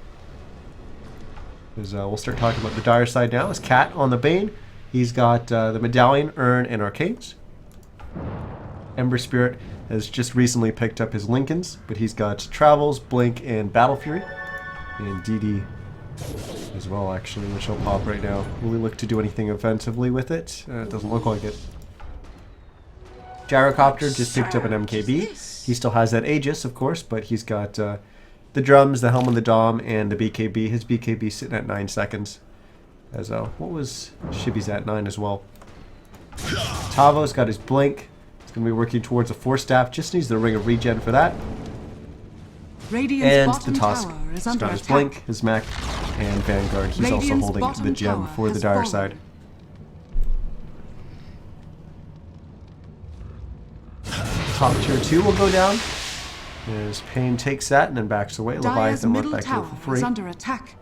We'll start talking about the Dire side now. As Cat on the Bane, he's got the Medallion, Urn, and Arcanes. Ember Spirit has just recently picked up his Lincolns, but he's got Travels, Blink, and Battle Fury. And DD as well, actually, which I'll pop right now. Will we look to do anything offensively with it? It doesn't look like it. gyrocopter just picked up an MKB. He still has that Aegis, of course, but he's got the drums, the helm of the Dom, and the BKB. His BKB sitting at 9 seconds. As what was Shibi's at 9 as well. Tavo's got his blink. He's going to be working towards a 4-staff. Just needs the ring of regen for that. And the Tusk. He's got his blink, his mech, and Vanguard. He's also holding the gem for the dire side. Top tier 2 will go down as paiN takes that and then backs away. Leviathan went back here for free. Under attack.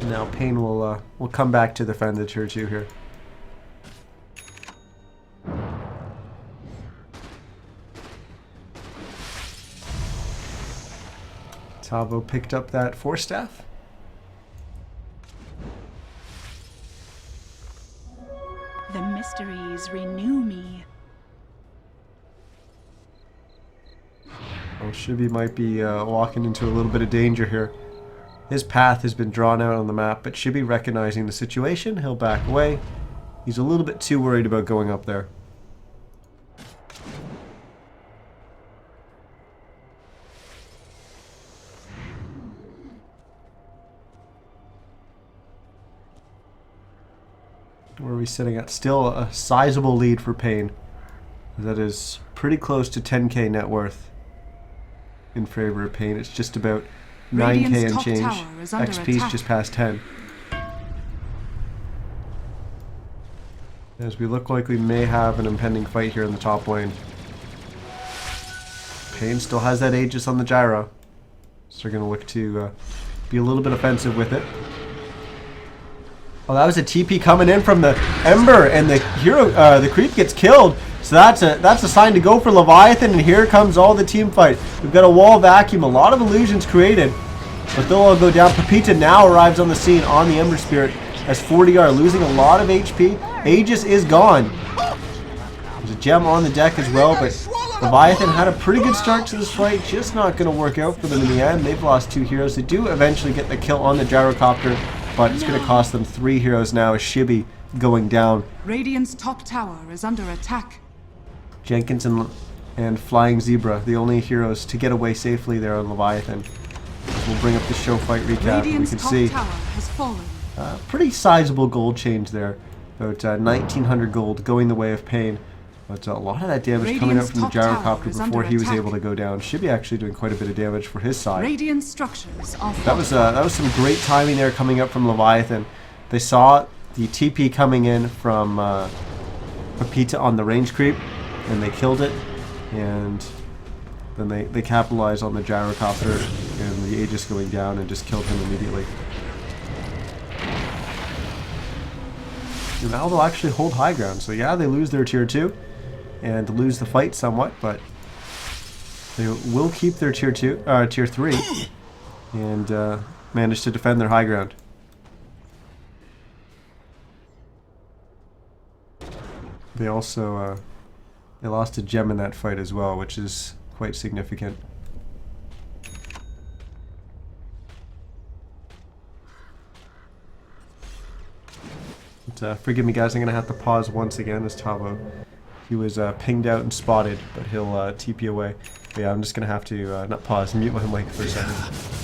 Now paiN will come back to defend the tier 2 here. Tavo picked up that 4-staff. The mysteries renew me. Oh, Shibi might be walking into a little bit of danger here. His path has been drawn out on the map, but Shibi recognizing the situation, he'll back away. He's a little bit too worried about going up there. Where are we sitting at? Still a sizable lead for paiN. That is pretty close to 10k net worth in favor of paiN. It's just about 9k and change. XP's just past 10. As we look like we may have an impending fight here in the top lane. paiN still has that Aegis on the gyro. So they're going to look to be a little bit offensive with it. Oh, that was a TP coming in from the Ember, and the hero, the creep gets killed. So that's a sign to go for Leviathan, and here comes all the team fight. We've got a wall vacuum, a lot of illusions created, but they'll all go down. Pepita now arrives on the scene on the Ember Spirit as 40R, losing a lot of HP. Aegis is gone. There's a gem on the deck as well, but Leviathan had a pretty good start to this fight, just not going to work out for them in the end. They've lost 2 heroes. They do eventually get the kill on the gyrocopter, but it's going to cost them 3 heroes now as Shibi going down. Radiant's top tower is under attack. Jenkins and Flying Zebra, the only heroes to get away safely there on Leviathan. We'll bring up the show fight recap. Radiant's We can top see tower has fallen. pretty sizable gold change there. About 1900 gold going the way of paiN. But a lot of that damage coming out from the gyrocopter before he was able to go down. Shibi actually doing quite a bit of damage for his side. Radiant structures are That was some great timing there coming up from Leviathan. They saw the TP coming in from Pepita on the range creep, and they killed it. And then they capitalized on the gyrocopter and the Aegis going down and just killed him immediately. And now they'll actually hold high ground. So yeah, they lose their tier 2 and lose the fight somewhat, but they will keep their tier 3 and manage to defend their high ground. They also they lost a gem in that fight as well, which is quite significant. But, forgive me guys, I'm going to have to pause once again as Tavo. He was pinged out and spotted, but he'll TP away. But yeah, I'm just going to have to not pause, mute my mic for a second.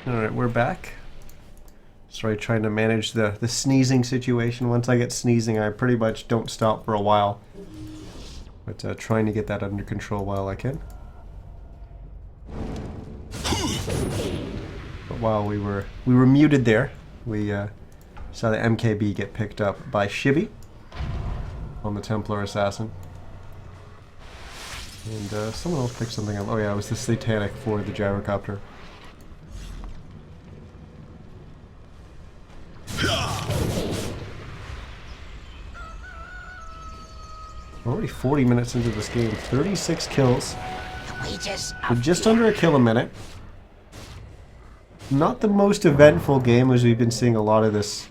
Alright, we're back. Sorry, trying to manage the sneezing situation. Once I get sneezing, I pretty much don't stop for a while. But trying to get that under control while I can. But while we were muted there, we saw the MKB get picked up by Shibi on the Templar Assassin. And someone else picked something up. Oh yeah, it was the Satanic for the gyrocopter. Already 40 minutes into this game. 36 kills. The wages We're just under a kill a minute. Not the most eventful game, as we've been seeing a lot of this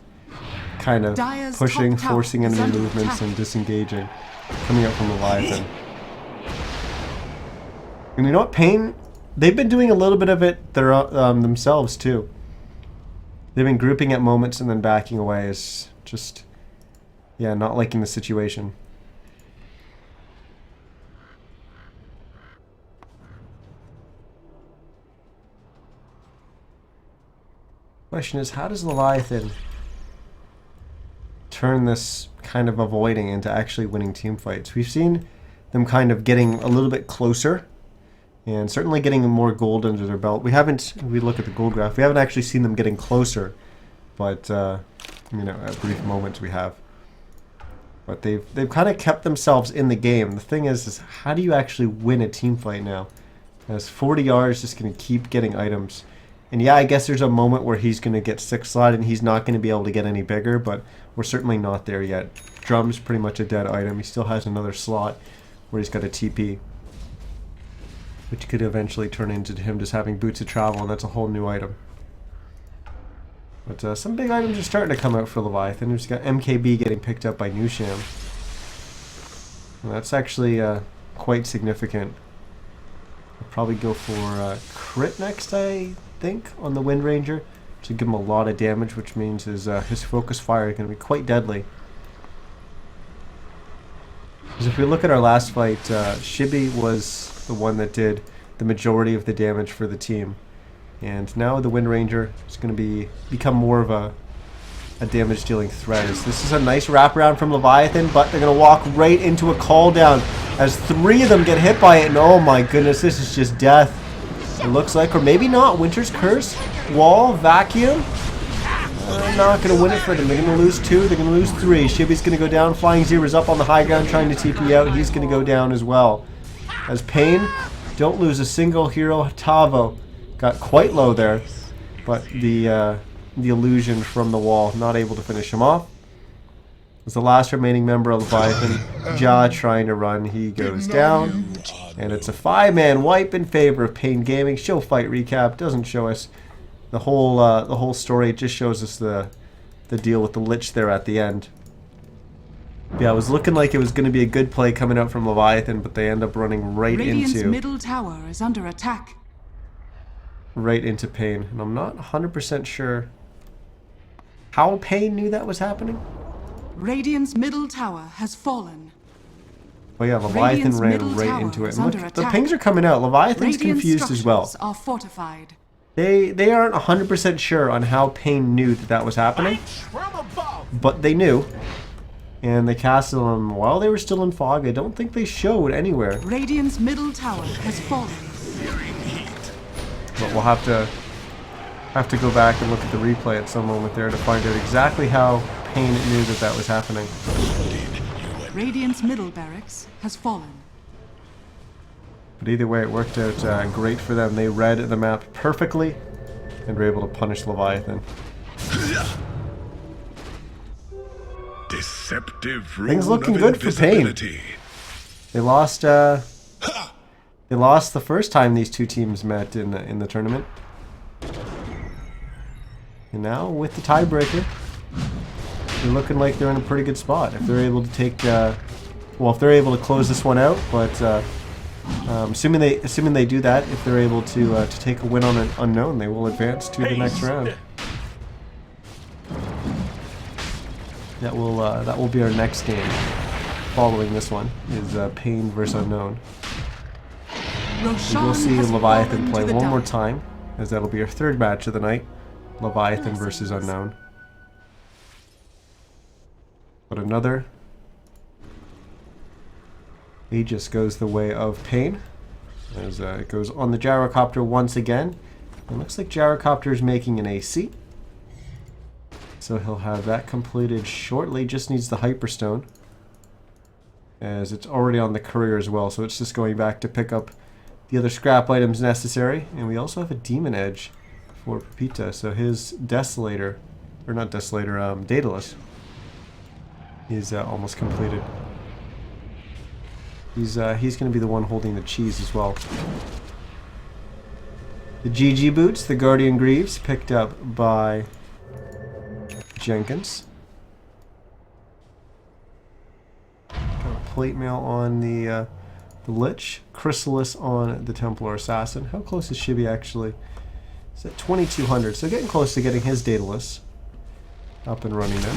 kind of Dire's pushing, top tower forcing is enemy under movements attack. and disengaging. Coming up from Leviathan. And you know what? paiN, they've been doing a little bit of it themselves too. They've been grouping at moments and then backing away. Is just, yeah, not liking the situation. Question is, how does Leviathan turn this kind of avoiding into actually winning team fights? We've seen them kind of getting a little bit closer and certainly getting more gold under their belt. We haven't, we look at the gold graph, we haven't actually seen them getting closer, but you know, at brief moments we have. But they've kind of kept themselves in the game. The thing is how do you actually win a team fight now? As 40R is just going to keep getting items. And yeah, I guess there's a moment where he's going to get 6 slot and he's not going to be able to get any bigger, but we're certainly not there yet. Drum's pretty much a dead item. He still has another slot where he's got a TP, which could eventually turn into him just having boots of travel, and that's a whole new item. But some big items are starting to come out for Leviathan. We've got MKB getting picked up by Nusham. And that's actually quite significant. I'll probably go for crit next, I think, on the Wind Ranger to give him a lot of damage, which means his focus fire is going to be quite deadly. Because if we look at our last fight, Shibi was the one that did the majority of the damage for the team, and now the Wind Ranger is going to become more of a damage dealing threat. This is a nice wraparound from Leviathan, but they're going to walk right into a call down as 3 of them get hit by it, and oh my goodness, this is just death. It looks like, or maybe not. Winter's Curse, wall, vacuum. Not going to win it for them. They're going to lose 2. They're going to lose 3. Shibi's going to go down. Flying Zebra's up on the high ground trying to TP out. He's going to go down as well. As paiN, don't lose a single hero. Tavo got quite low there, but the illusion from the wall not able to finish him off. As the last remaining member of Leviathan, Ja trying to run, he goes down. And it's a 5-man wipe in favor of paiN Gaming. Show fight recap doesn't show us the whole story. It just shows us the deal with the Lich there at the end. Yeah, it was looking like it was going to be a good play coming out from Leviathan, but they end up running right Radiant's into middle tower is under attack. paiN. And I'm not 100% sure how paiN knew that was happening. Radiant's middle tower has fallen. Oh yeah, Leviathan Radiant's ran middle right tower into it. is And under look, the attack. pings are coming out. Leviathan's Radiant confused as well. structures are fortified. They aren't 100% sure on how paiN knew that was happening, but they knew, and they casted them while they were still in fog. I don't think they showed anywhere, Radiant's middle tower has fallen. but we'll have to go back and look at the replay at some moment there to find out exactly how paiN knew that was happening. Radiant's middle barracks has fallen. But either way, it worked out great for them. They read the map perfectly and were able to punish Leviathan. Deceptive Things rune looking of good for paiN. invisibility. They lost. They lost the first time these two teams met in the tournament, and now with the tiebreaker, they're looking like they're in a pretty good spot. If they're able to take, well, if they're able to close this one out, but assuming they do that, if they're able to take a win on an unknown, they will advance to the next round. That will be our next game. Following this one is paiN versus Unknown. Roshan We'll see has Leviathan fallen play to the one more dark. time, as that'll be our 3rd match of the night. Leviathan versus Unknown. But another Aegis goes the way of paiN, as it goes on the gyrocopter once again. It looks like gyrocopter is making an AC, so he'll have that completed shortly. Just needs the Hyperstone, as it's already on the courier as well, so it's just going back to pick up the other scrap items necessary. And we also have a Demon Edge for Pepita, so his Desolator, or not Desolator, Daedalus is almost completed. He's going to be the one holding the cheese as well. The GG boots, the Guardian Greaves, picked up by Jenkins. Got a plate mail on the Lich. Chrysalis on the Templar Assassin. How close is Shibby actually? It's at 2200, so getting close to getting his Daedalus up and running then.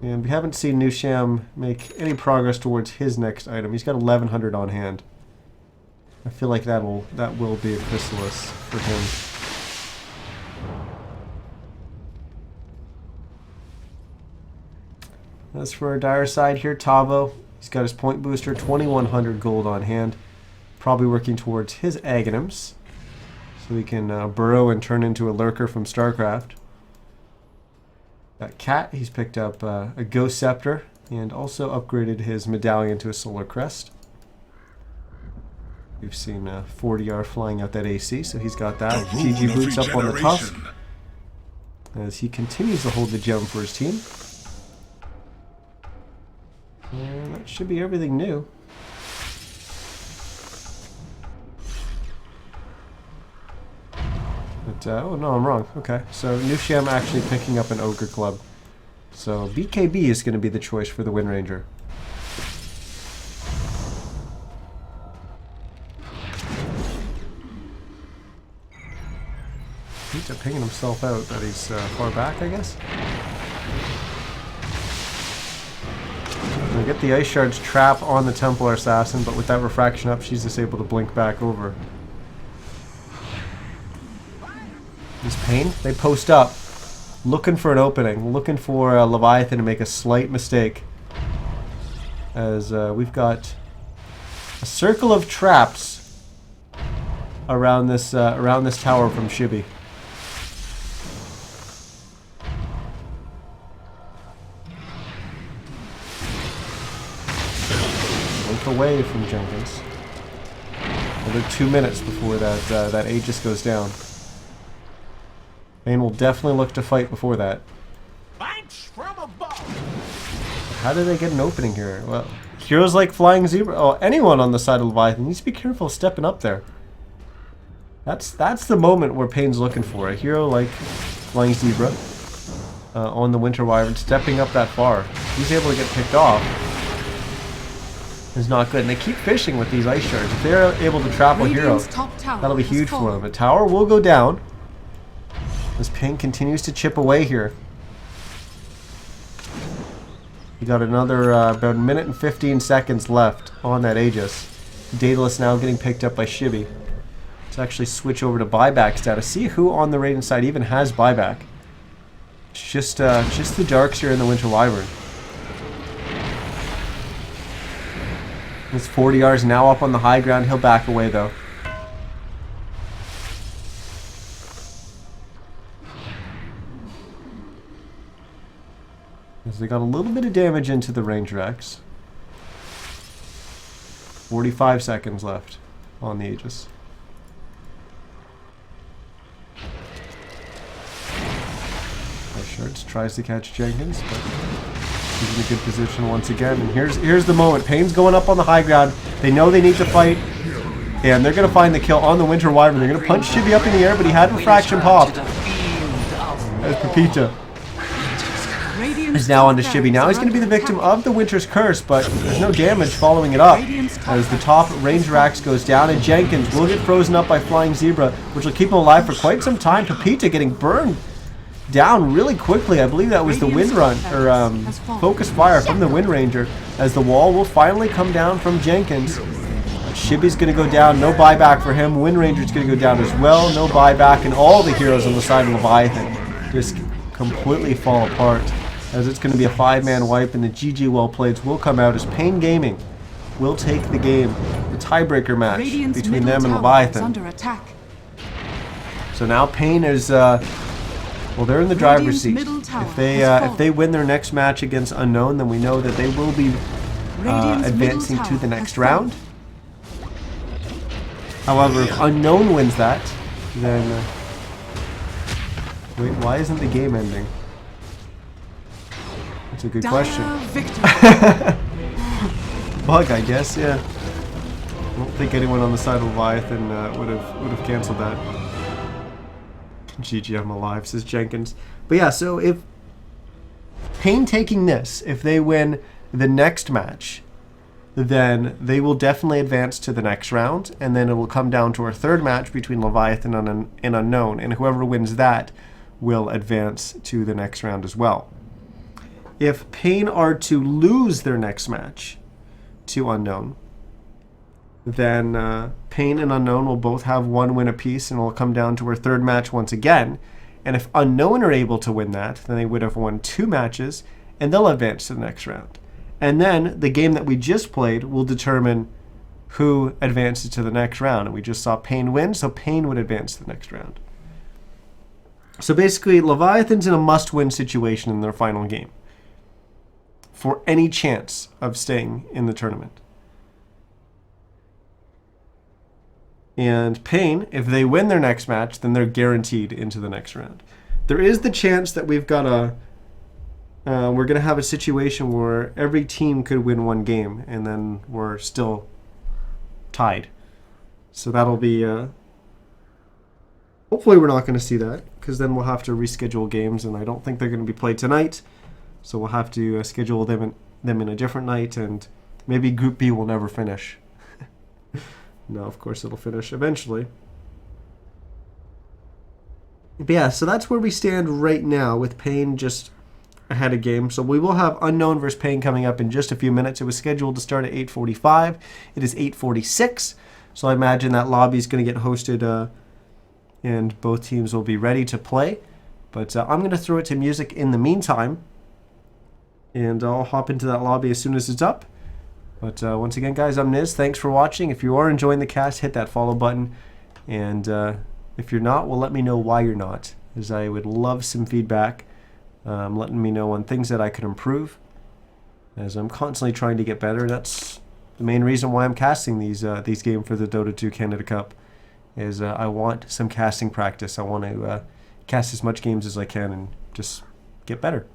And we haven't seen Nusham make any progress towards his next item. He's got 1100 on hand. I feel like that will be a Chrysalis for him. As for our dire side here, Tavo, he's got his point booster, 2100 gold on hand. Probably working towards his Aghanims, so he can burrow and turn into a lurker from StarCraft. Got Cat, he's picked up a Ghost Scepter and also upgraded his medallion to a Solar Crest. We've seen 40R flying out that AC, so he's got that. GG boots up on the Tusk as he continues to hold the gem for his team. And that should be everything new. But, oh no, I'm wrong. Okay, so Nusham actually picking up an Ogre Club. So BKB is going to be the choice for the Wind Ranger. He's pinging himself out that he's far back, I guess. We get the Ice Shard's trap on the Templar Assassin, but with that refraction up, she's just able to blink back over. This paiN, they post up, looking for an opening, looking for Leviathan to make a slight mistake. As we've got a circle of traps around this tower from Shibby. Away from Jenkins. Another 2 minutes before that Aegis goes down. paiN will definitely look to fight before that. How do they get an opening here? Well, heroes like Flying Zebra. Oh, anyone on the side of Leviathan needs to be careful of stepping up there. That's the moment where paiN's looking for. A hero like Flying Zebra on the Winter Wyvern stepping up that far. He's able to get picked off. Is not good, and they keep fishing with these Ice Shards. If they're able to trap a hero, that'll be huge for them. A tower will go down as paiN continues to chip away here. You got another about a minute and 15 seconds left on that Aegis. Daedalus now getting picked up by Shibby. Let's actually switch over to buyback status. See who on the Radiant side even has buyback. It's just the Darkseer and the Winter Wyvern. His 40R is now up on the high ground. He'll back away though. As they got a little bit of damage into the Ranger X. 45 seconds left on the Aegis. Ice Shards tries to catch Jenkins, but he's in a good position once again. And here's the moment. paiN's going up on the high ground. They know they need to fight. And they're going to find the kill on the Winter Wyvern. They're going to punch Shibby up in the air, but he had refraction pop. As Pepita is now onto Shibby. Now he's going to be the victim of the Winter's Curse, but there's no damage following it up. As the top Ranger Axe goes down, and Jenkins will get frozen up by Flying Zebra, which will keep him alive for quite some time. Pepita getting burned down really quickly. I believe that was the Wind Run, or Focus Fire from the Wind Ranger, as the wall will finally come down from Jenkins. Shibby's going to go down, no buyback for him. Wind Ranger's going to go down as well, no buyback, and all the heroes on the side of Leviathan just completely fall apart, as it's going to be a 5-man wipe, and the GG Well-Playeds will come out as paiN Gaming will take the game, the tiebreaker match between them and Leviathan. So now paiN is... well, they're in the driver's seat. If they win their next match against Unknown, then we know that they will be advancing to the next round. However, if Unknown wins that, then... wait, why isn't the game ending? That's a good question. bug, I guess. Yeah. I don't think anyone on the side of Leviathan would have canceled that. GG, I'm alive, says Jenkins. But yeah, so if paiN taking this, if they win the next match, then they will definitely advance to the next round, and then it will come down to our third match between Leviathan and Unknown, and whoever wins that will advance to the next round as well. If paiN are to lose their next match to Unknown, then paiN and Unknown will both have 1 win apiece, and it will come down to our third match once again. And if Unknown are able to win that, then they would have won 2 matches, and they'll advance to the next round. And then the game that we just played will determine who advances to the next round. And we just saw paiN win, so paiN would advance to the next round. So basically, Leviathan's in a must-win situation in their final game for any chance of staying in the tournament. And paiN, if they win their next match, then they're guaranteed into the next round. There is the chance that we've got we're going to have a situation where every team could win 1 game, and then we're still tied. So that'll be... hopefully we're not going to see that, because then we'll have to reschedule games, and I don't think they're going to be played tonight. So we'll have to schedule them in a different night, and maybe Group B will never finish. No, of course it'll finish eventually. But yeah, so that's where we stand right now, with paiN just ahead of game. So we will have Unknown versus paiN coming up in just a few minutes. It was scheduled to start at 8:45. It is 8:46. So I imagine that lobby is going to get hosted, and both teams will be ready to play. But I'm going to throw it to music in the meantime, and I'll hop into that lobby as soon as it's up. But once again, guys, I'm Niz. Thanks for watching. If you are enjoying the cast, hit that follow button. And if you're not, well, let me know why you're not, as I would love some feedback, letting me know on things that I could improve, as I'm constantly trying to get better. That's the main reason why I'm casting these games for the Dota 2 Canada Cup, is I want some casting practice. I want to cast as much games as I can and just get better.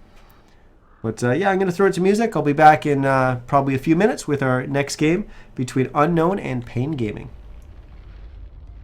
But yeah, I'm going to throw it to music. I'll be back in probably a few minutes with our next game between Unknown and paiN Gaming.